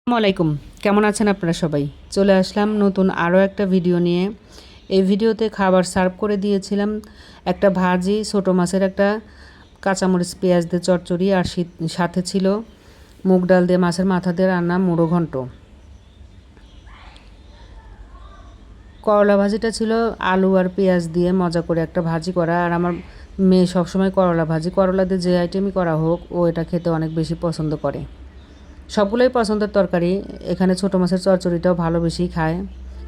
আসসালামাইকুম, কেমন আছেন আপনারা সবাই? চলে আসলাম নতুন আরও একটা ভিডিও নিয়ে। এই ভিডিওতে খাবার সার্ভ করে দিয়েছিলাম একটা ভাজি, ছোটো মাছের একটা কাঁচামরিচ পেঁয়াজ দিয়ে চচ্চড়ি, আর সাথে ছিল মুগ ডাল দিয়ে মাছের মাথা দিয়ে রান্না মুড়ো ঘন্ট। করলা ভাজিটা ছিল আলু আর পেঁয়াজ দিয়ে মজা করে একটা ভাজি করা। আর আমার মেয়ে সবসময় করলা ভাজি, করলা দিয়ে যে আইটেমই করা হোক ও এটা খেতে অনেক বেশি পছন্দ করে। সবগুলোই পছন্দের তরকারি। এখানে ছোটো মাছের চচ্চড়িটাও ভালো বেশি খায়।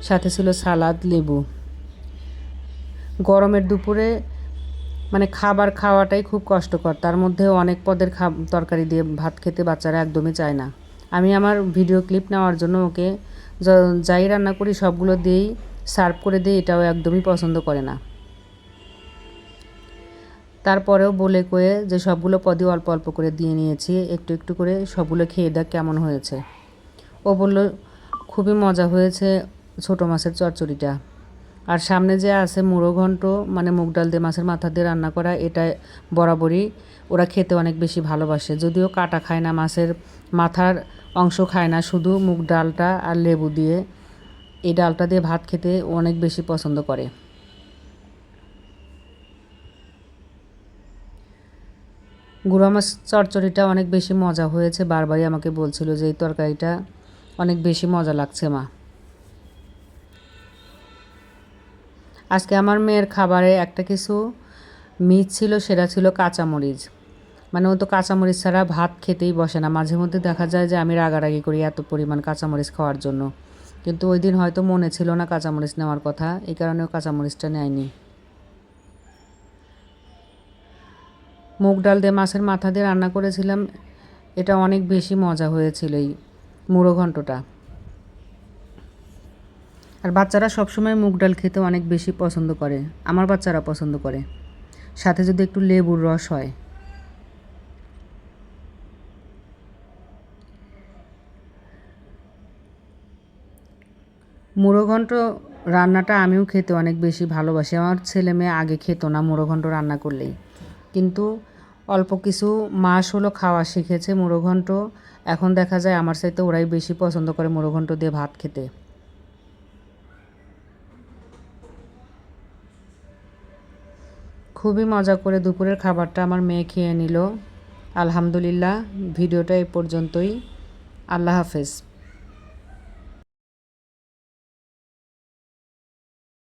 সাথে ছিল সালাদ, লেবু। গরমের দুপুরে মানে খাবার খাওয়াটাই খুব কষ্টকর, তার মধ্যে অনেক পদের তরকারি দিয়ে ভাত খেতে বাচ্চারা একদমই চায় না। আমি আমার ভিডিও ক্লিপ নেওয়ার জন্য ওকে যাই রান্না করি সবগুলো দিয়েই সার্ভ করে দিই, এটাও একদমই পছন্দ করে না। তারপরেও বলে কয়ে যে সবগুলো পদই অল্প অল্প করে দিয়ে নিয়েছি, একটু একটু করে সবগুলো খেয়ে দেখ কেমন হয়েছে। ও বলল খুবই মজা হয়েছে ছোটো মাছের চচ্চড়িটা। আর সামনে যে আছে মুড়ো ঘন্ট, মানে মুগ ডাল দিয়ে মাছের মাথা দিয়ে রান্না করা, এটা বরাবরই ওরা খেতে অনেক বেশি ভালোবাসে। যদিও কাটা খায় না, মাছের মাথার অংশ খায় না, শুধু মুগ ডালটা আর লেবু দিয়ে এই ডালটা দিয়ে ভাত খেতে অনেক বেশি পছন্দ করে। গুঁড়া মাছ চচ্চড়িটা অনেক বেশি মজা হয়েছে, বারবারই আমাকে বলছিল যে এই তরকারিটা অনেক বেশি মজা লাগছে মা। আজকে আমার মেয়ের খাবারে একটা কিছু মিস ছিল, সেটা ছিল কাঁচামরিচ। মানে ও তো কাঁচামরিচ ছাড়া ভাত খেতেই বসে না। মাঝে মধ্যে দেখা যায় যে আমি রাগারাগি করি এত পরিমাণ কাঁচামরিচ খাওয়ার জন্য, কিন্তু ওই দিন হয়তো মনে ছিল না কাঁচামরিচ নেওয়ার কথা, এই কারণে ও কাঁচামরিচটা নেয়নি। মুগ ডাল দিয়ে মাছের মাথা দিয়ে রান্না করেছিলাম, এটা অনেক বেশি মজা হয়েছিল এই মুড়ো ঘন্টটা। আর বাচ্চারা সবসময় মুগ ডাল খেতে অনেক বেশি পছন্দ করে, আমার বাচ্চারা পছন্দ করে, সাথে যদি একটু লেবুর রস হয়। মুড়ো ঘন্ট রান্নাটা আমিও খেতে অনেক বেশি ভালোবাসি। আমার ছেলে মেয়ে আগে খেত না মুড়ো ঘন্ট রান্না করলেই, কিন্তু অল্প কিছু মাস হলো খাওয়া শিখেছে মুড়ো ঘন্ট। এখন দেখা যায় আমার চাইতে ওরাই বেশি পছন্দ করে মুড়ো ঘন্ট দিয়ে ভাত খেতে। খুবই মজা করে দুপুরের খাবারটা আমার মেয়ে খেয়ে নিল। আলহামদুলিল্লাহ, ভিডিওটা এই পর্যন্তই। আল্লাহ হাফেজ।